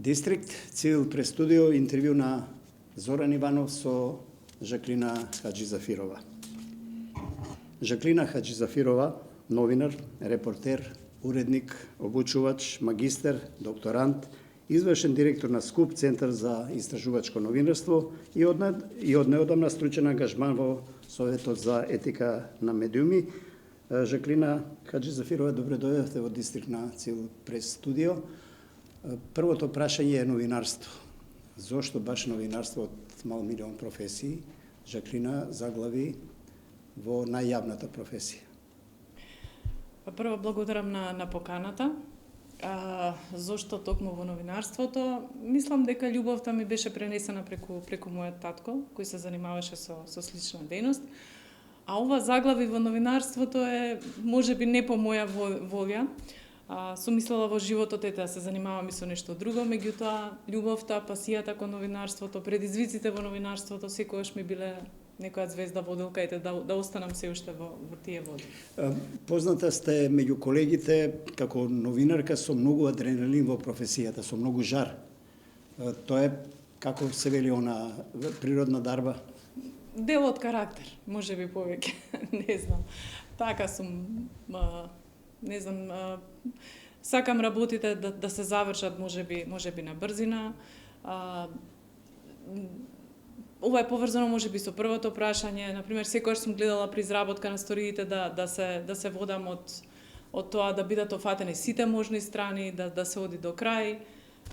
Дистрикт Цивил прес студио интервју на Зоран Иванов со Жаклина Хаджизафирова. Жаклина Хаджизафирова, новинар, репортер, уредник, обучувач, магистер, докторант, извршен директор на СКУП, Центар за истражувачко новинарство и од неодамна стручен ангажман во Советот за етика на медиуми. Жаклина Хаджизафирова, добре дојдовте во Дистрикт на Цивил прес студио. Првото прашање е новинарство. Зошто баш новинарство од мал милион професии Жаклина заглави во најјавната професија? Прво благодарам на поканата. Зошто токму во новинарството? Мислам дека љубовта ми беше пренесена преку мојот татко, кој се занимаваше со слична дејност. А ова заглави во новинарството е можеби не по моја волја. Сум мислела во животот да се занимавам и со нешто друго, меѓутоа љубовта, пасијата кон новинарството, предизвиците во новинарството секогаш ми биле некоја звезда водилка да останам се уште во тие води. Позната сте меѓу колегите како новинарка со многу адреналин во професијата, со многу жар. Тоа е, како се вели, она природна дарба? Дел од карактер, можеби повеќе, не знам. Така сум, не знам, сакам работите да се завршат можеби на брзина. Ова е поврзано можеби со првото прашање. Например, секогаш сум гледала при изработка на сториите да се водам од тоа да бидат офатени сите можни страни, да се оди до крај.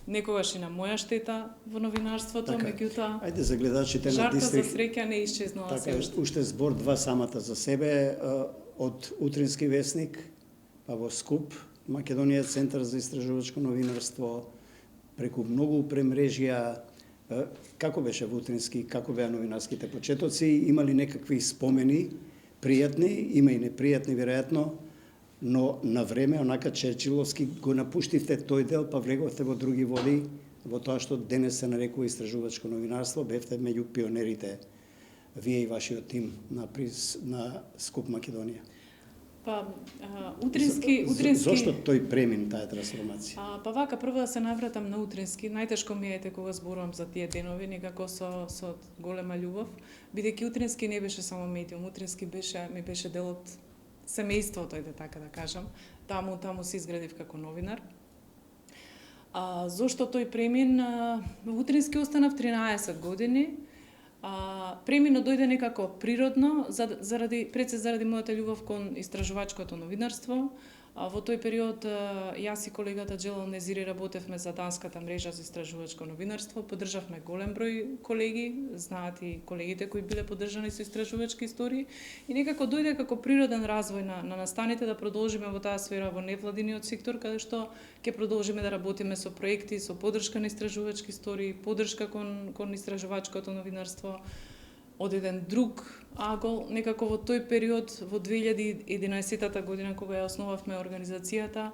Некогаш и на моја штета во новинарството, меѓутоа ајде за гледачите на жарта Дистрикт. за среќа не исчезнала се уште збор два самата за себе, од Утрински весник, па во СКУП, Македонија Центар за истражувачко новинарство, преку многу премрежија. Како беше во Утрински, како беа новинарските почетоци, има ли некакви спомени, пријатни, има и непријатни веројатно, но на време, онака черчиловски, го напуштивте тој дел, па влеговте во други води, во тоа што денес се нарекува истражувачко новинарство, бевте меѓу пионерите, вие и вашиот тим на СКУП Македонија. Па, Утрински... Зошто тој премин, таа трансформација? Па вака, прво да се навратам на Утрински. Најтешко ми е кога зборувам за тие денови, некако со голема љубов, бидејќи Утрински не беше само медиум, Утрински ми беше дел од семејството, така да кажам. Таму се изградив како новинар. Зошто тој премин? Утрински останав 13 години. Преминот дојде некако природно, заради мојата љубов кон истражувачкото новинарство. Во тој период јас и колегата Джелал Незири работевме за данската мрежа за истражувачко новинарство. Поддржавме голем број колеги, знаат и колегите кои биле поддржани со истражувачки истории, и некако дојде како природен развој на настаните да продолжиме во таа сфера во невладиниот сектор, каде што ќе продолжиме да работиме со проекти, со поддршка на истражувачки истории, поддршка кон истражувачкото новинарство. Од еден друг агол, некако во тој период, во 2011 година, кога ја основавме организацијата,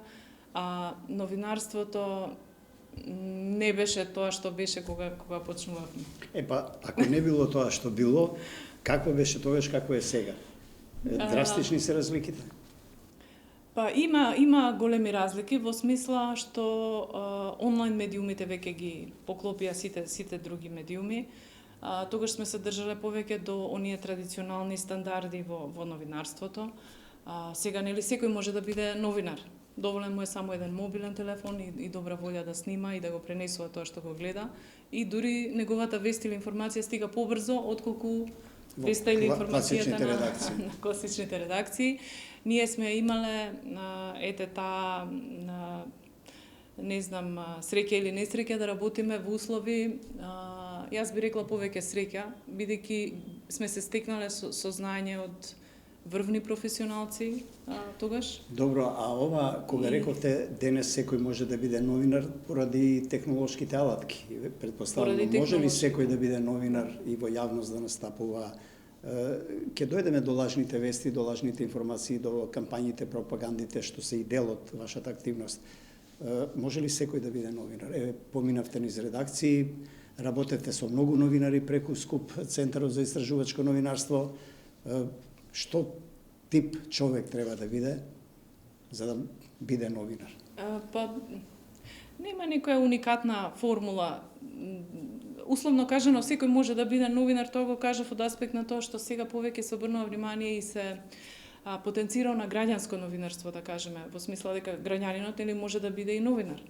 новинарството не беше тоа што беше кога почнувавме. Ако не било тоа што било, какво беше тогаш, какво е сега? Драстични се разликите? Па има големи разлики во смисла што онлайн медиумите веќе ги поклопија сите други медиуми. Тогаш сме се држале повеќе до оние традиционални стандарди во новинарството. Сега нели секој може да биде новинар. Доволен му е само еден мобилен телефон и добра волја да снима и да го пренесува тоа што го гледа. И дури неговата вест или информација стига побрзо отколку веста или информацијата на класичните редакции. Ние сме имале таа не знам, среќа или несреќа да работиме во услови, јас би рекла повеќе среќа, бидејќи сме се стекнале со знаење од врвни професионалци тогаш. Добро, а ова, кога рековте денес секој може да биде новинар поради технолошките алатки, предпоставам, може ли секој да биде новинар и во јавност да настапува? Ќе дојдеме до лажните вести, до лажните информации, до кампањите, пропагандите, што се и дел од вашата активност. Може ли секој да биде новинар? Поминавте низ редакции, работевте со многу новинари преку СКУП, Центарот за истражувачко новинарство. Што тип човек треба да биде за да биде новинар? Нема некоја уникатна формула. Условно кажано, секој може да биде новинар, тоа го кажав од аспект на тоа што сега повеќе се обрнува внимание и се потенцира на граѓанско новинарство, да кажеме, во смисла дека граѓанинот нели може да биде и новинар.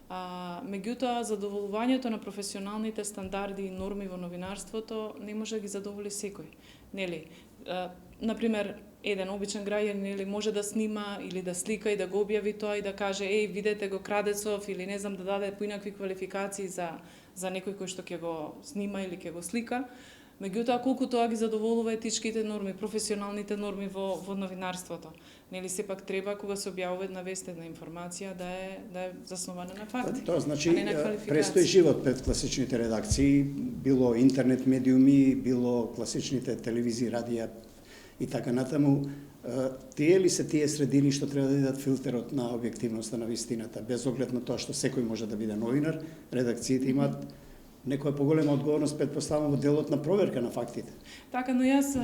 Меѓутоа, задоволувањето на професионалните стандарди и норми во новинарството не може да ги задоволи секој. Нели, например, еден обичен граѓанин нели може да снима или да слика и да го објави тоа и да каже видете го крадецов или не знам да даде поинакви квалификации за некој кој што ќе го снима или ќе го слика. Меѓутоа, колку тоа ги задоволува етичките норми, професионалните норми во новинарството. Нели сепак треба кога се објавува една вест, една информација да е заснована на факти. Тоа значи престои живот пред класичните редакции, било интернет медиуми, било класичните телевизии, радија и така натаму. Тие ли се тие средини што треба да дадат филтерот на објективноста на вистината, без оглед на тоа што секој може да биде новинар, редакциите имаат некоја поголема одговорност, предпоставам, во делот на проверка на фактите. Така, но јас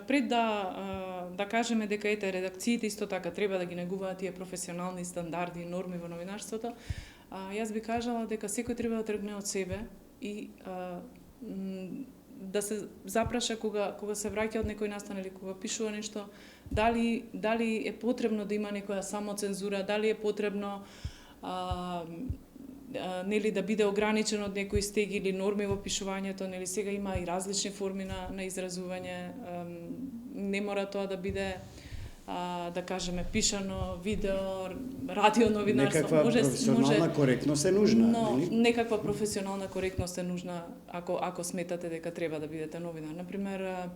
пред да кажеме дека редакциите исто така треба да ги негуваат тие професионални стандарди и норми во новинарството, јас би кажала дека секој треба да тргне од себе и да се запраша кога се враќа од некој настан или кога пишува нешто, дали е потребно да има некоја самоцензура, дали е потребно нели да биде ограничен од некои стеги или норми во пишувањето, нели сега има и различни форми на изразување, не мора тоа да биде да кажеме пишано, видео, радио новинарство. Некаква професионална коректност е нужна, нели? Некаква професионална коректност е нужна ако сметате дека треба да бидете новинар. Например,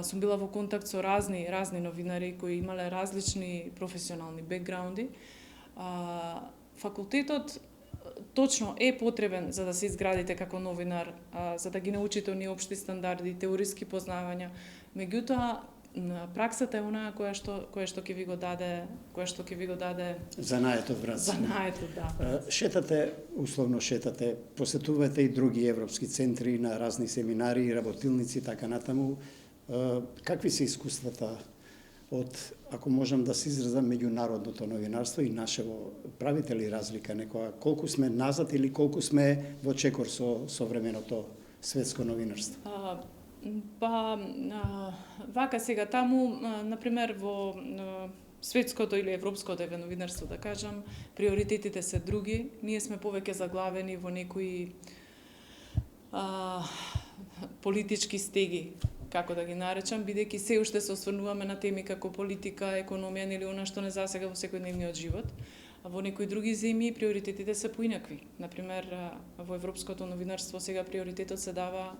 сум била во контакт со разни новинари кои имале различни професионални бекграунди. Факултетот точно е потребен за да се изградите како новинар, за да ги научите оние општи стандарди, теориски познавања. Меѓутоа, праксата е онаа која што ќе ви го даде занаетот, брат. Занаетот, да. Условно шетате, посетувате и други европски центри на разни семинари, работилници, така натаму. Какви се искуствата од, ако можам да се изразам, меѓународното новинарство и нашево? Правите ли разлика некоја? Колку сме назад или колку сме во чекор со современото светско новинарство? Вака сега таму, например, во светското или европското новинарство, да кажам, приоритетите се други. Ние сме повеќе заглавени во некои политички стеги, како да ги наречам, бидејќи се уште се осврнуваме на теми како политика, економија или она што не засега во секојдневниот живот. Во некои други земји приоритетите се поинакви. Например, во европското новинарство сега приоритетот се дава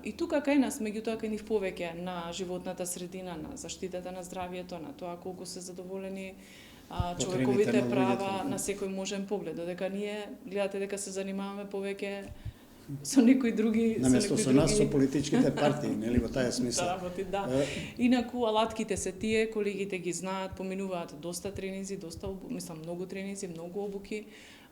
и тука кај нас, меѓутоа кај нив повеќе на животната средина, на заштитата на здравието, на тоа колку се задоволени човековите права на секој можен поглед. Додека ние гледате дека се занимаваме повеќе со некои други наместо со нас со политичките партии, нели во таа смисла. Да. Инаку алатките се тие, колегите ги знаат, поминуваат доста тренинзи, многу тренинзи, многу обуки.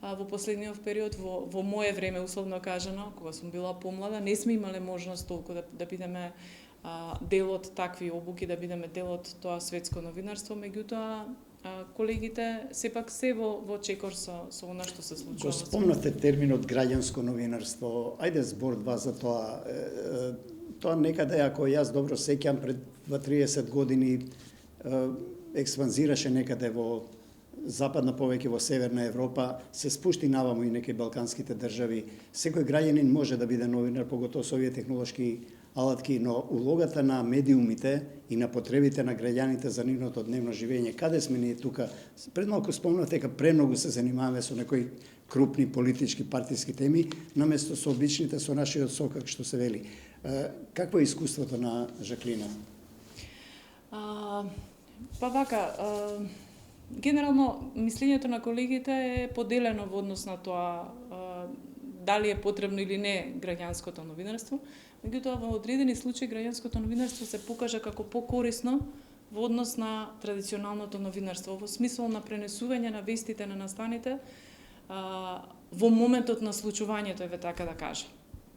Во последниот период, во мое време, условно кажано, кога сум била помлада, не сме имале можност толку да бидеме дел од такви обуки, да бидеме дел од тоа светско новинарство, меѓутоа колегите сепак се во чекор со она што се случува. Го спомнате терминот граѓанско новинарство. Ајде збор два за тоа. Тоа некаде, ако јас добро сеќам, пред 30 години експанзираше некаде во западна, повеќе во северна Европа, се спушти наваму и некои балканските држави. Секој граѓанин може да биде новинар, поготово со овие технолошки алатки, но улогата на медиумите и на потребите на граѓаните за нивното дневно живење, каде сме ние тука? Пред малку спомнате дека премногу се занимаваме со некои крупни политички партиски теми, наместо со обичните, со нашиот сокак, што се вели. Какво е искуството на Жаклина? Генерално, мислењето на колегите е поделено во однос на тоа дали е потребно или не граѓанското новинарство. Меѓутоа, во одредени случаи граѓанското новинарство се покажа како покорисно во однос на традиционалното новинарство, во смисол на пренесување на вестите на настаните во моментот на случувањето, еве така да кажам.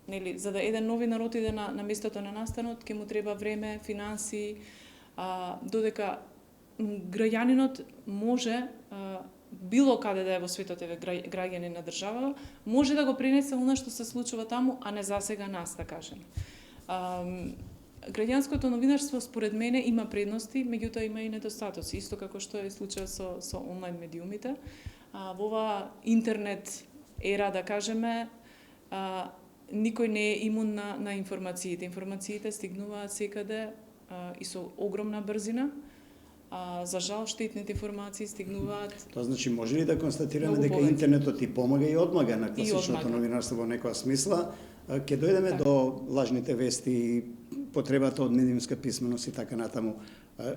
Нели, за да еден новинар отиде на местото на настанот, ќе му треба време, финанси, додека граѓанинот може било каде да е во светот еве граѓани на држава, може да го пренесе она што се случува таму, а не засега нас, да кажеме. Граѓанското новинарство според мене има предности, меѓутоа има и недостатоци, исто како што е случајот со онлайн медиумите. Во оваа интернет ера, да кажеме, никој не е имун на информациите. Информациите стигнуваат секаде и со огромна брзина. За жал, штетните информации стигнуваат. Тоа значи, може ли да констатираме дека интернетот и помага и одмага на класичното новинарство во некоја смисла? Ќе дојдеме до лажните вести и потребата од медиумска писменост и така натаму.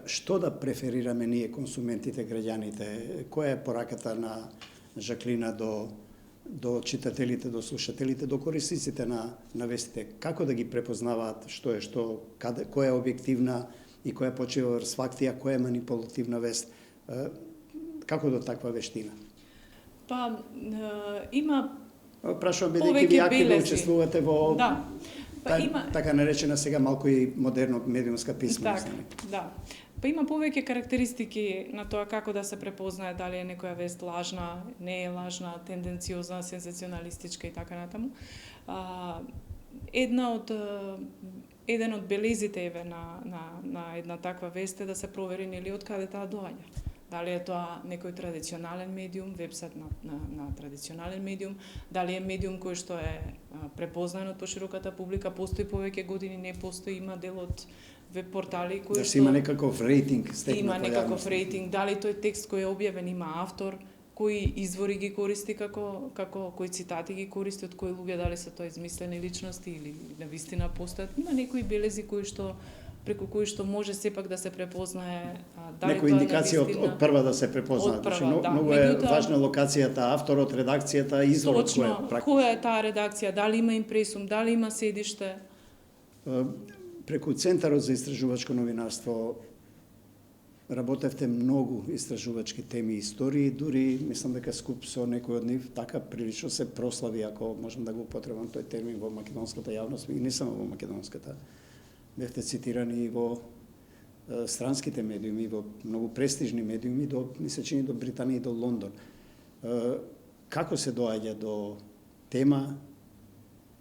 Што да преферираме ние, консументите, граѓаните? Која е пораката на Жаклина до читателите, до слушателите, до корисниците на вестите? Како да ги препознаваат што е што, која е објективна и која почива врз факти, а која е манипулативна вест? Како до таква вештина? Па, има прашувам, бидејќи ви активно учествувате во така наречена сега малку и модерно медиумска писменост. Да. Па има повеќе карактеристики на тоа како да се препознае дали е некоја вест лажна, не е лажна, тенденциозна, сензационалистичка и така натаму. Еден од белезите еве на една таква вест е да се провери нели од каде таа доаѓа. Дали е тоа некој традиционален медиум, вебсайт на традиционален медиум, дали е медиум кој што е препознан од пошироката публика, постои повеќе години, не постои, има дел од веб портали кои што има некаков рейтинг, има некаков рейтинг, дали тој текст кој е објавен има автор, кои извори ги користи како кои цитати ги користи, од кои луѓе, дали се тоа измислени личности или навистина постојат. Има некои белези преку кои што може сепак да се препознае дали некоја индикација од прва да се препознае. Многу е важна локацијата, авторот, редакцијата, изворот кој е. Која е таа редакција, дали има импресум, дали има седиште. Преку Центарот за истражувачко новинарство работевте многу истражувачки теми и истории, дури мислам дека скуп со некој од нив така прилично се прослави, ако можам да го употребам тој термин во македонската јавност, и не само во македонската. Бевте цитирани и во странските медиуми, во многу престижни медиуми, ми се чини до Британија и до Лондон. Како се доаѓа до тема,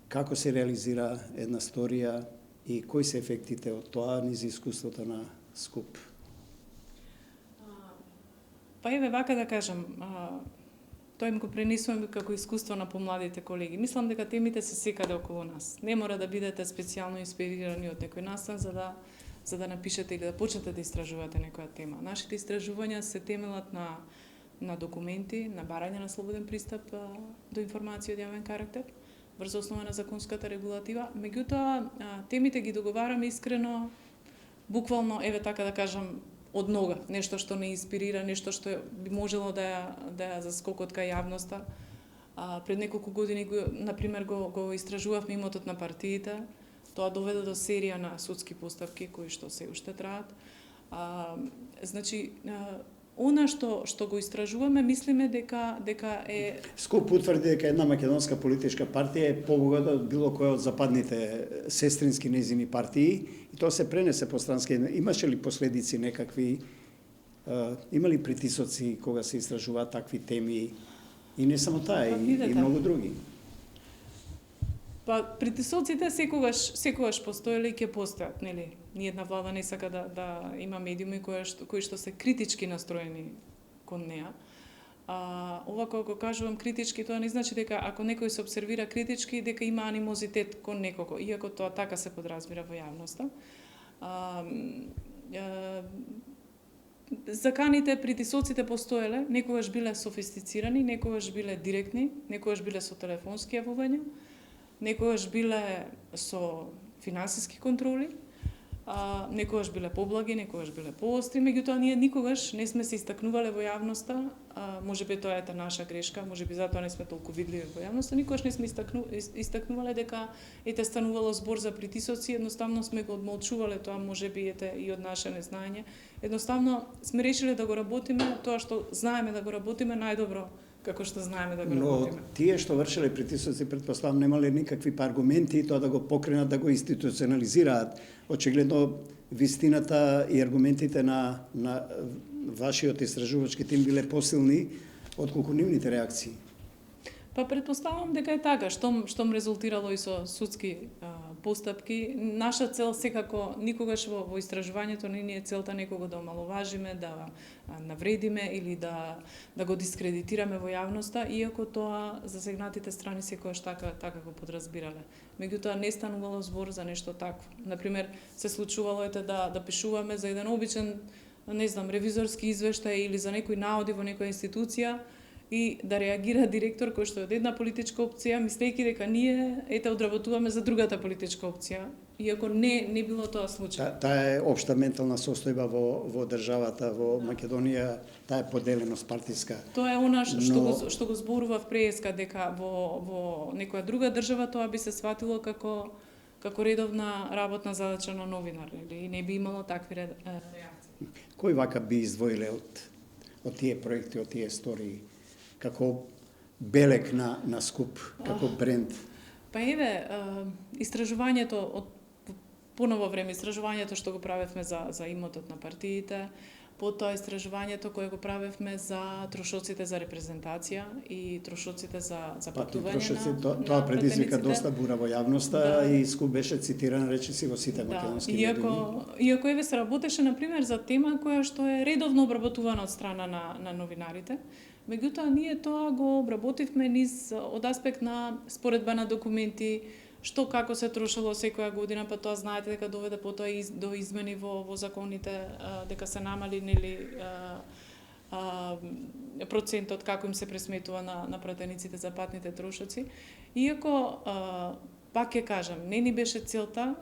како се реализира една сторија и кои се ефектите од тоа низ искуството на скуп? Па еве вака да кажам, тоа им го пренесувам како искуство на помладите колеги. Мислам дека темите се секаде околу нас. Не мора да бидете специјално инспирирани од некој настан за да напишете или да почнете да истражувате некоја тема. Нашите истражувања се темелат на документи, на барање на слободен пристап до информации од јавен карактер, врз основа на законската регулатива. Меѓутоа, темите ги договараме искрено, буквално, еве така да кажам, од нога, нешто што не инспирира, нешто што би можело да ја заскока од кај јавноста. Пред неколку години, например, го истражувавме имотот на партиите. Тоа доведе до серија на судски постапки кои што се уште траат. Значи, она што го истражуваме, мислиме дека е... Скуп утврди дека една македонска политичка партија е побогата од било која од западните сестрински нејзини партии и тоа се пренесе по странски. Имаше ли последици некакви, има ли притисоци кога се истражуваат такви теми и не само таа, и многу други? Па притисоците секогаш постоеле и ќе постојат, нели? Ниедна влада не сака да има медиуми кои што се критички настроени кон неа. Ова кога кажувам критички, тоа не значи дека ако некој се обсервира критички, дека има анимозитет кон некого, иако тоа така се подразбира во јавноста. Заканите, притисоците постоеле, некогаш биле софистицирани, некогаш биле директни, некогаш биле со телефонски јавувања, некогаш биле со финансиски контроли, некогаш биле поблаги, некогаш биле поостри, меѓутоа ние никогаш не сме се истакнувале во јавноста, можеби тоа е наша грешка, можеби затоа не сме толку видливи во јавноста, никогаш не сме истакнувале дека станувало збор за притисоци, едноставно сме го одмолчувале, тоа можеби и од наше незнаење. Едноставно сме решиле да го работиме тоа што знаеме да го работиме најдобро, како што знаеме да го работиме. Но тие што вршеле притисоци, предпоставам, немале никакви аргументи тоа да го покренат, да го институционализираат. Очигледно, вистината и аргументите на вашиот истражувачки тим биле посилни отколку нивните реакции. Па претпоставувам дека е така, штом резултирало и со судски постапки. Наша цел секако никогаш во истражувањето не е целта некого да омаловажиме, да навредиме или да го дискредитираме во јавноста, иако тоа засегнатите страни секогаш така го подразбирале. Меѓутоа не станувало збор за нешто такво. Например, се случувало да пишуваме за еден обичен, не знам, ревизорски извештај или за некои наоди во некоја институција, и да реагира директор кој што е од една политичка опција, мислејќи дека ние одработуваме за другата политичка опција, иако не било тоа случај. Таа е општа ментална состојба во државата, во Македонија, таа е поделеност партиска. Тоа е она што го зборував преска, дека во некоја друга држава тоа би се сватило како редовна работна задача на новинар, или не би имало такви реакции. Кој вака би издвоиле од тие проекти, од тие истории, како белег на скуп, како бренд? Па еве, истражувањето од поново време, истражувањето што го правевме за имотот на партиите, потоа истражувањето кое го правевме за трошоците за репрезентација и трошоците за патување тоа предизвика доста бура во јавноста, и скуп беше цитиран речиси во сите македонски медиуми. Иако еве се работеше на пример за тема која што е редовно обработувана од страна на новинарите, меѓутоа ние тоа го обработивме од аспект на споредба на документи, што како се трошело секоја година, па тоа знаете дека доведе потоа и до измени во законите, дека се намали процентот како им се пресметува на пратениците за патните трошоци. Иако пак ќе кажам, не ни беше целта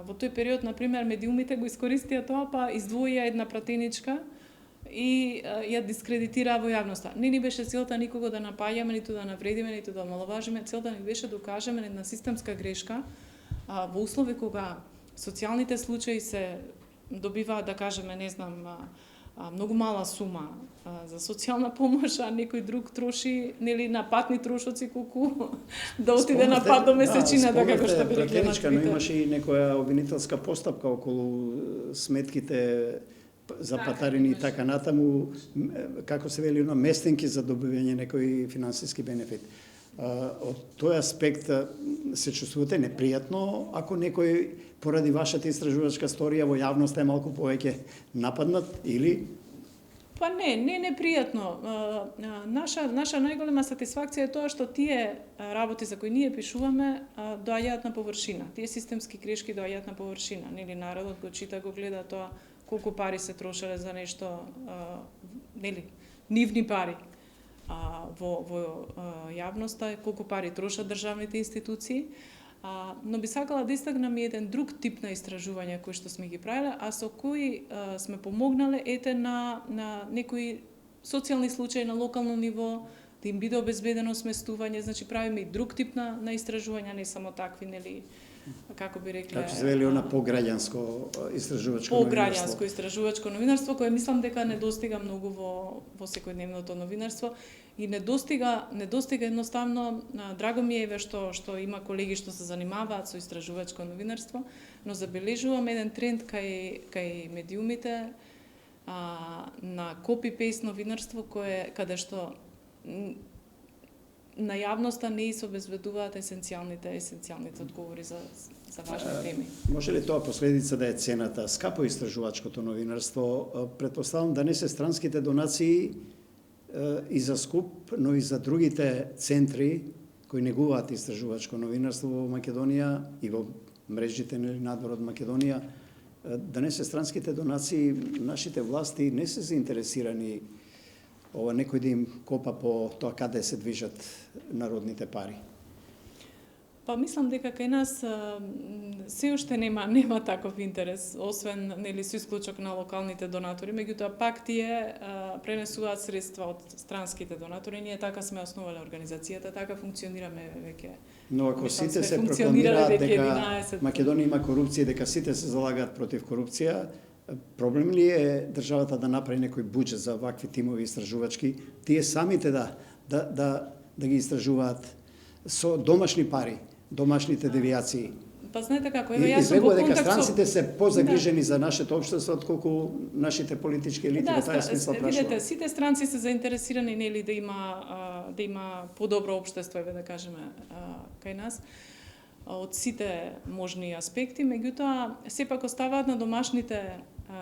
во тој период, на пример, медиумите го искористија тоа, па издвоија една пратеничка и ја дискредитираа во јавноста. Не ни беше целта никого да напаѓаме, ниту да навредиме, ниту да омаловажиме. Целта ни беше да докажеме една системска грешка во услови кога социјалните случаи се добиваат, да кажеме, не знам, многу мала сума за социјална помош, а некој друг троши на патни трошоци колку да отиде на пат до месечината, како што би рекле на Твитер. Но имаше и некоја обвинителска постапка околу сметките за патарини и така натаму, како се вели, местенки за добивање некој финансиски бенефит. Од тој аспект се чувствувате непријатно ако некој поради вашата истражувачка сторија во јавноста е малку повеќе нападнат или? Па не непријатно. Наша најголема сатисфакција е тоа што тие работи за кои ние пишуваме доаѓаат на површина. Тие системски грешки доаѓаат на површина. Нели народот го чита, го гледа тоа колку пари се трошеле за нешто, нивни пари во јавноста, колку пари трошат државните институции. Но би сакала да истакнам и еден друг тип на истражувања кои што сме ги правиле, а со кои сме помогнале на некои социјални случаи на локално ниво, да им биде обезбедено сместување, значи правиме и друг тип на истражувања, не само такви, како би рекле... Како се вели она пограѓанско истражувачко новинарство? Пограѓанско истражувачко новинарство, кое мислам дека не достига многу во секојдневното новинарство и не достига едноставно. Драго ми е што има колеги што се занимаваат со истражувачко новинарство, но забележувам еден тренд кај медиумите на копи-пейст новинарство каде што на јавноста не се обезбедуваат есенцијалните одговори за важни теми. Може ли тоа последица да е цената скапо истражувачкото новинарство? Претпоставам да не се странските донации и за скуп, но и за другите центри кои негуваат истражувачко новинарство во Македонија и во мрежите надвор од Македонија, да не се странските донации, нашите власти не се заинтересирани некој да им копа по тоа каде се движат народните пари? Па мислам дека кај нас се уште нема таков интерес, освен со исклучок на локалните донатори, меѓутоа пак тие пренесуваат средства од странските донатори. Ние така сме основале организацијата, така функционираме веќе. Но ако сите се прокламираат дека Македонија има корупција, дека сите се залагаат против корупција, проблем ли е државата да направи некој буџет за вакви тимови истражувачки, тие самите да ги истражуваат со домашни пари, домашните девијации? Па знаете како, И еве јас сум во излегува дека контакт со... странците се позагрижени за нашето општество отколку нашите политички елити во таа смисла видите, прашувам. сите странци се заинтересирани нели да има подобро општество, еве да кажеме, кај нас од сите можни аспекти, меѓутоа сепак оставаат на домашните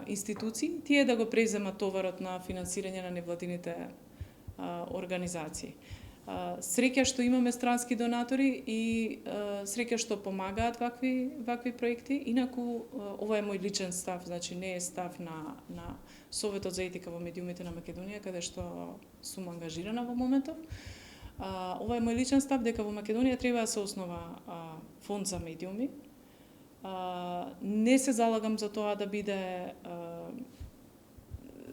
институции тие да го преземат товарот на финансирање на невладините организации. Среќа што имаме странски донатори и среќа што помагаат вакви проекти. Инаку ова е мој личен став, значи не е став на Советот за етика во медиумите на Македонија, каде што сум ангажирана во моментов. Ова е мој личен став дека во Македонија треба да се основа фонд за медиуми. Не се залагам за тоа да биде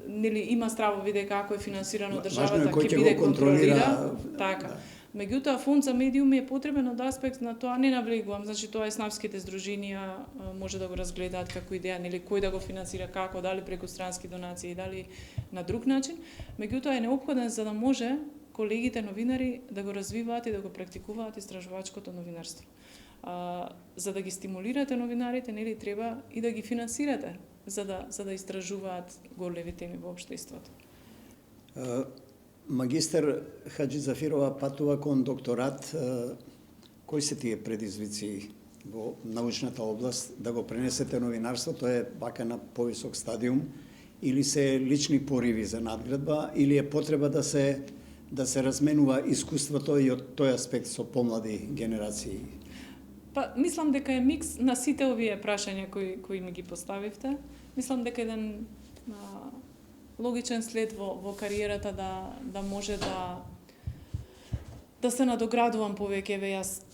нели има стравови дека ако е финансирано од државата ќе биде контролира. Така. Да. Меѓутоа фонд за медиуми е потребен од аспект на тоа, не навлегувам, значи тоа е снавските здруженија може да го разгледаат како идеја, нели кој да го финансира, како, дали преку странски донации, дали на друг начин. Меѓутоа е неопходен за да може колегите новинари да го развиваат и да го практикуваат истражувачкото новинарство. За да ги стимулирате новинарите, нели треба и да ги финансирате за да истражуваат големи теми во општеството. Магистер Хаджи Зафирова патува кон докторат. Кои се тие предизвици во научната област да го пренесете новинарството е вака на повисок стадиум, или се лични пориви за надградба, или е потреба да се разменува искуството и од тој аспект со помлади генерации? Па, мислам дека е микс на сите овие прашања кои ми ги поставивте. Мислам дека еден логичен след во кариерата да може да се надоградувам повеќе. Еве јас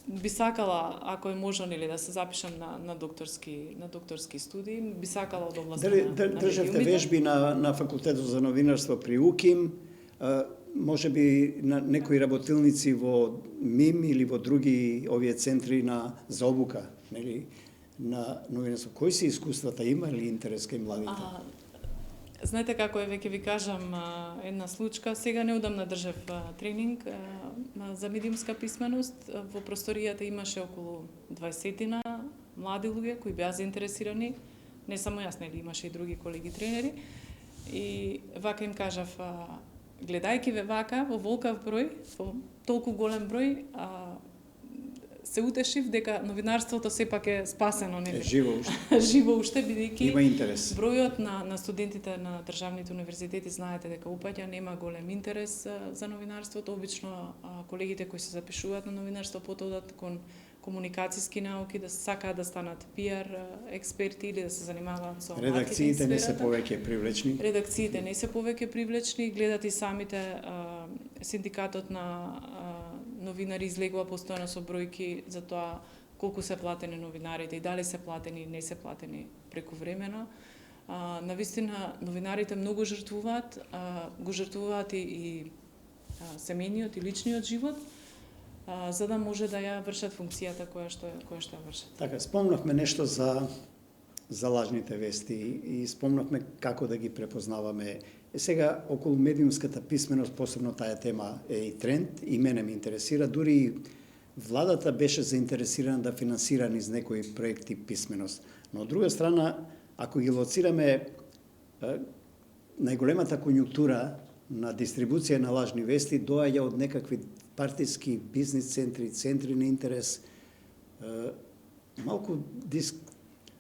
би сакала, ако е можно, или да се запишам на докторски студии, би сакала од областта на државте вежби на факултетот за новинарство при УКИМ, може би на некои работилници во МИМ или во други овие центри за обука, нели, на новинарство. Кои се искуствата, има ли интерес кај младите? Знаете како е, веќе ви кажам една случка. Сега неодамна држев тренинг за медиумска писменост. Во просторијата имаше околу 20 млади луѓе кои беа заинтересирани. Не само јас, нели, имаше и други колеги тренери. И вака им кажав, гледајќи ве вака во волкав број, во толку голем број, се утешив дека новинарството сепак е спасено, нели? Живо уште, бидејќи има интерес. Бројот на студентите на државните универзитети, знаете дека упаѓа, нема голем интерес за новинарството. Обично колегите кои се запишуваат на новинарство потоодат кон комуникацијски науки, да сакаат да станат PR експерти или да се занимаваат со маркетинг. Редакциите не се повеќе привлечни. Редакциите не се повеќе привлечни, гледат и самите синдикатот на новинари излегува постојано со бројки за тоа колку се платени новинарите и дали се платени, не се платени прекувремено. Навистина новинарите многу жртвуваат, го жртвуваат и семејниот и личниот живот, за да може да ја вршат функцијата која што ја вршат. Така, спомнавме нешто за лажните вести и спомнавме како да ги препознаваме. Сега, околу медиумската писменост, посебно таа тема е и тренд, и мене ме интересира. Дури владата беше заинтересирана да финансира низ некои проекти писменост. Но од друга страна, ако ги лоцираме, најголемата конјунктура на дистрибуција на лажни вести доаѓа од некакви партиски бизнис центри, центри на интерес. Малку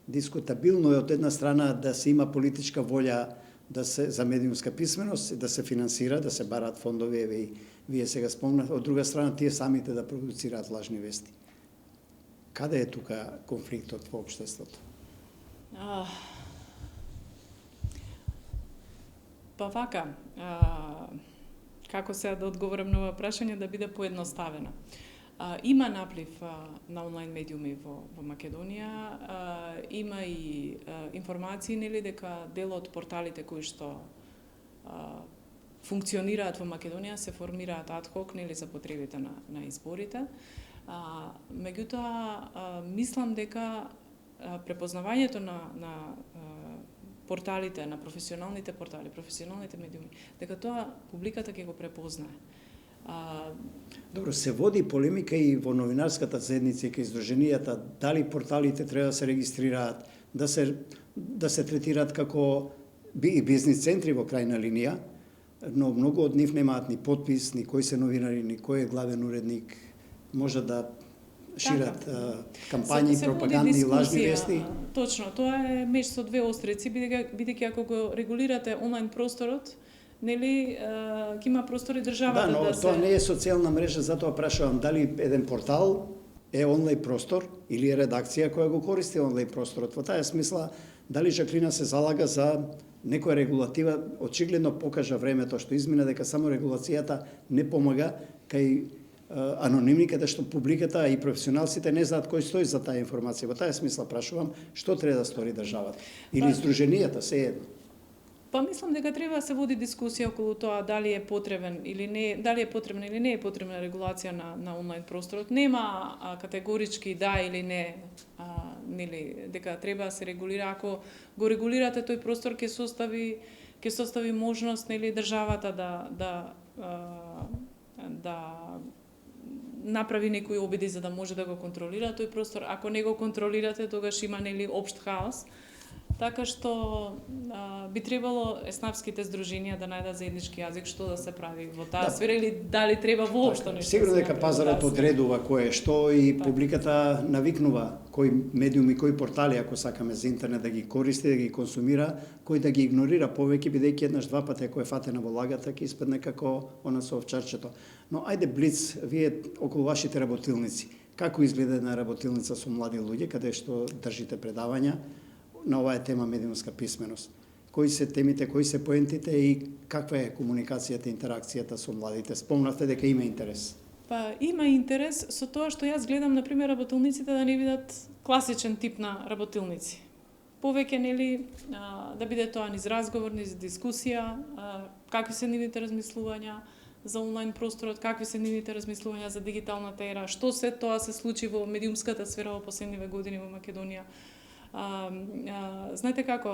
дискутабилно е од една страна да се има политичка волја за медиумска писменост, да се финансира, да се барат фондови, еве и вие сега спомнат, од друга страна тие самите да продуцираат лажни вести. Каде е тука конфликтот во општеството? Па вака, како сега да одговорам на ова прашање да биде поедноставено. Има наплив на онлайн медиуми во Македонија, има и информации, нели, дека дел од порталите кои што функционираат во Македонија се формираат адхок, нели, за потребите на изборите. Меѓутоа, мислам дека препознавањето на порталите, на професионалните портали, професионалните медиуми, дека тоа публиката ќе го препознае. Добро, се води полемика и во новинарската заедница и кај издруженијата, дали порталите треба да се регистрираат, да се третираат како и бизнис центри во крајна линија, но многу од нив немаат ни подпис, ни кои се новинари, ни кој е главен уредник, може да шират кампањи, пропаганди и лажни вести. Точно, тоа е меч со две острици, бидејќи ако го регулирате онлайн просторот, нели ќе има простори државата но се... тоа не е социјална мрежа, затоа прашувам дали еден портал е онлайн простор или е редакција која го користи онлайн просторот. Во таа смисла, дали Жаклина се залага за некоја регулатива, очигледно покажа времето што измина дека само регулацијата не помага кај анонимниката, што публиката и професионалците не знаат кој стои за таа информација. Во таа смисла прашувам што треба да стори државата или издруженијата, се едно. Па мислам дека треба да се води дискусија околу тоа дали е потребен или не, дали е потребна или не е потребна регулација на онлайн просторот. Нема категорички да или не, нели, дека треба да се регулира. Ако го регулирате тој простор ќе состави можност, нели, државата да направи некои обиди за да може да го контролира тој простор. Ако не го контролирате, тогаш има, нели, општ хаос. Така што би требало еснавските здруженија да најдат заеднички јазик што да се прави во таа сфера или дали треба воопшто нешто. Сигурно дека пазарот одредува кој е што и публиката навикнува кои медиуми, кои портали, ако сакаме за интернет да ги користи, да ги консумира, кој да ги игнорира повеќе, бидејќи еднаш два пати ако е фатена во лагата ќе испадне како она со овчарчето. Но ајде блиц, вие околу вашите работилници, како изгледа една работилница со млади луѓе каде што држите предавања на оваа тема медиумска писменост? Кои се темите, кои се поентите и каква е комуникацијата, интеракцијата со младите? Спомнавте дека има интерес. Па има интерес со тоа што јас гледам, например, работилниците да не бидат класичен тип на работилници. Повеќе, нели, да биде тоа низ разговор, низ дискусија, какви се нивните размислувања за онлайн просторот, какви се нивните размислувања за дигиталната ера, што се тоа се случи во медиумската сфера во последниве години во Македонија. Знаете како,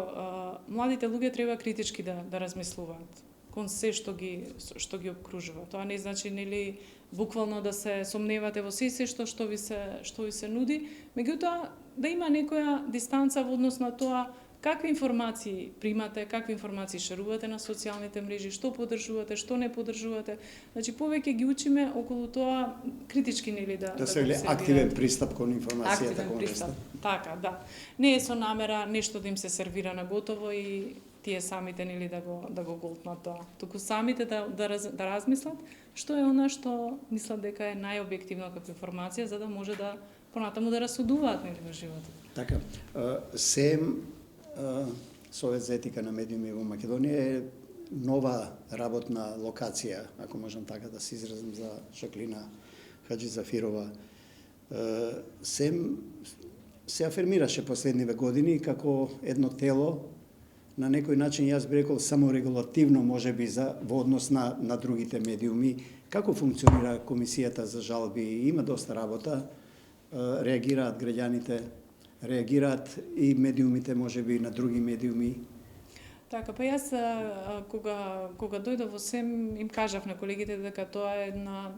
младите луѓе треба критички да размислуваат кон се што ги обкружува. Тоа не значи, нели, буквално да се сомневате во се што ви се нуди, меѓутоа да има некоја дистанца во однос на тоа какви информации примате, какви информации шерувате на социјалните мрежи, што поддржувате, што не поддржувате. Значи повеќе ги учиме околу тоа критички, нели, да се вели активен пристап кон информацијата кон веста. Така, да. Не е со намера нешто да им се сервира на готово и тие самите, нели, да го голтнат тоа. Туку самите да размислат што е она што мислат дека е најобјективно како информација за да може да понатаму да расудуваат, нели, во животот. Така, Совет за етика на медиуми во Македонија е нова работна локација, ако можам така да се изразам за Жаклина Хаџизафирова. Се афирмираше последниве години како едно тело, на некој начин јас би рекол саморегулативно можеби во однос на другите медиуми. Како функционира комисијата за жалби? Има доста работа, реагираат граѓаните, реагираат и медиумите, можеби на други медиуми. Така, па јас кога дојдов во СЕМ им кажав на колегите дека тоа е една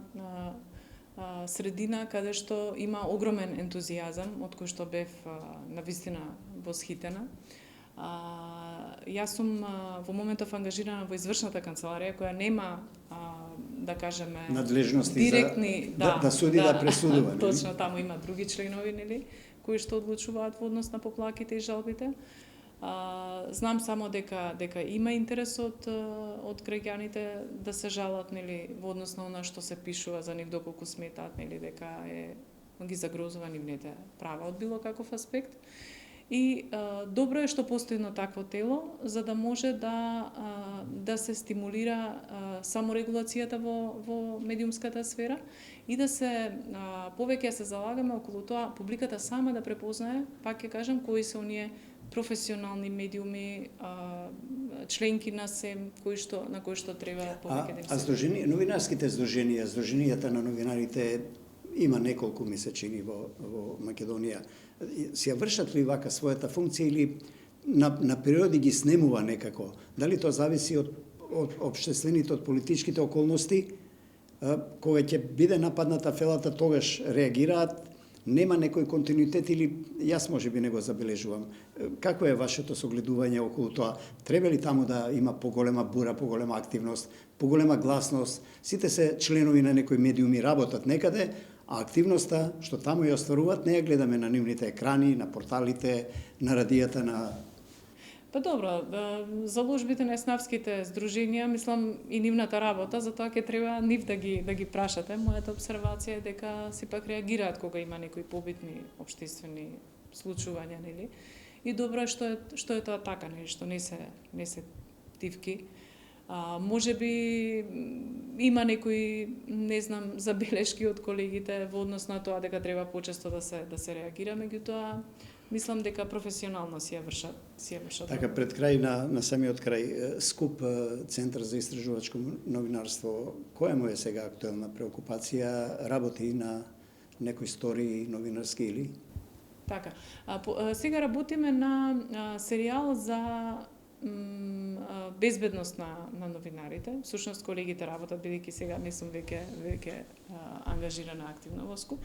средина каде што има огромен ентузијазам, од кој што бев навистина восхитена. Јас сум во моментов ангажирана во извршната канцеларија која нема да кажеме надлежности директни да суди, да пресудува. Точно, таму има други членови, нели, кои што одлучуваат во однос на поплаките и жалбите. Знам само дека има интерес од граѓаните да се жалат, нели, во однос на она што се пишува за нив, доколку сметаат, нели, дека ги загрозува нивните права од било каков аспект. И добро е што постои едно такво тело, за да може да се стимулира саморегулацијата во медиумската сфера и да се повеќе се залагаме околу тоа публиката сама да препознае, пак ќе кажам, кои се оние професионални медиуми, членки на СЕМ, на кои што треба повеќе да им се... Новинарските здруженијата на новинарите има неколку месечини во Македонија. Си ја вршат ли вака својата функција или на периоди ги снемува некако? Дали тоа зависи од општествените, од политичките околности кога ќе биде нападната фелата, тогаш реагираат, нема некој континуитет или јас можеби не го забележувам. Какво е вашето согледување околу тоа? Треба ли таму да има поголема бура, поголема активност, поголема гласност? Сите се членови на некои медиуми, работат некаде, а активноста што таму ја остваруваат не ја гледаме на нивните екрани, на порталите, на радијата, на... Па добро, заложбите на еснавските здруженија, мислам и нивната работа, затоа ќе треба нив да ги прашате. Мојата обсервација е дека сепак реагираат кога има некои побитни општествени случувања, нели? И добро е што е тоа така, нели, што не се тивки. Можеби има некои, не знам, забелешки од колегите во однос на тоа дека треба почесто да се реагира, меѓутоа мислам дека професионално си ја вршат. Така, пред крај на самиот крај, СКУП, Центар за истражувачко новинарство, која му е сега актуелна преокупација? Работи на некои стори новинарски или? Така. Сега работиме на серијал за безбедност на новинарите. Всушност колегите работат, бидејќи сега не сум веќе ангажирана активно во СКУП.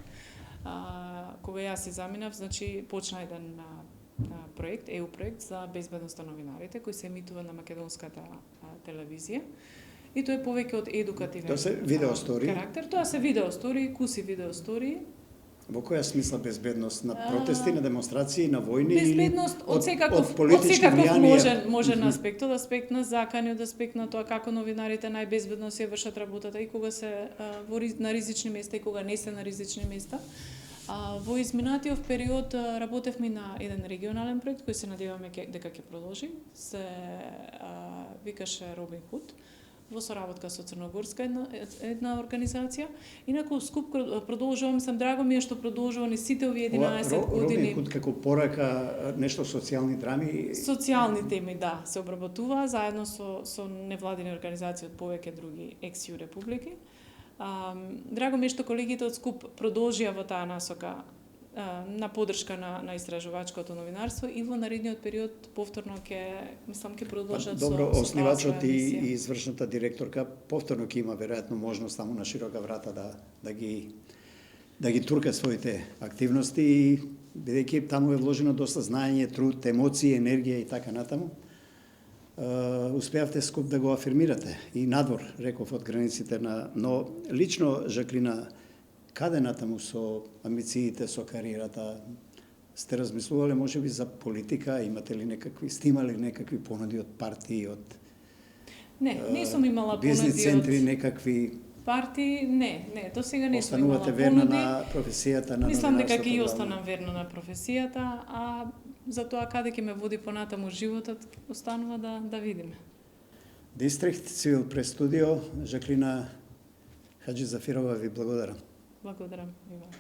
Кога јас се заминав, значи почна еден проект, EU проект за безбедност на новинарите, кој се емитува на македонската телевизија. И тоа е повеќе од едукативен Тоа се видеостори. Карактер. Тоа се видеостори, куси видеостори. Во која смисла безбедност? На протести, на демонстрации, на војни? Безбедност од секаков можен аспект, од аспект на закани, од аспект на тоа како новинарите најбезбедно се вршат работата и кога се на ризични места и кога не се на ризични места. Во изминатиот период работевме на еден регионален проект кој се надеваме дека ќе продолжи. Се викаше Робин Худ, во соработка со Црногорска една организација. Инаку СКУП продолжува, мислам, драго ми е што продолжува ни сите овие 11 години. Робин Худ како порака нешто социјални драми? Социјални теми, да, се обработува заедно со невладини организации од повеќе други екс-ју републики. Драго ми е што колегите од СКУП продолжија во таа насока на поддршка на истражувачкото новинарство и во наредниот период повторно ќе продолжат со добро, основачот и извршната директорка повторно ќе има веројатно можност таму на широка врата да ги турка своите активности, бидејќи таму е вложено доста знаење, труд, емоции, енергија и така натаму. Успеавте СКУП да го афирмирате и надвор, реков, од границите но лично Жаклина, каде натаму со амбициите, со кариерата? Сте размислувале можеби за политика? Сте имали некакви понуди од партии, од Не сум имала понуди од бизнис центри, некакви партии? Не, до сега не сум имала понуди. Останувате верна на професијата на мислам дека ќе и останам верна на професијата, а за тоа каде ќе ме води понатаму животот, останува да видиме. Дистрикт Цивил прес студио, Жаклина Хаџизафирова, ви благодарам. Благодарам, Иван.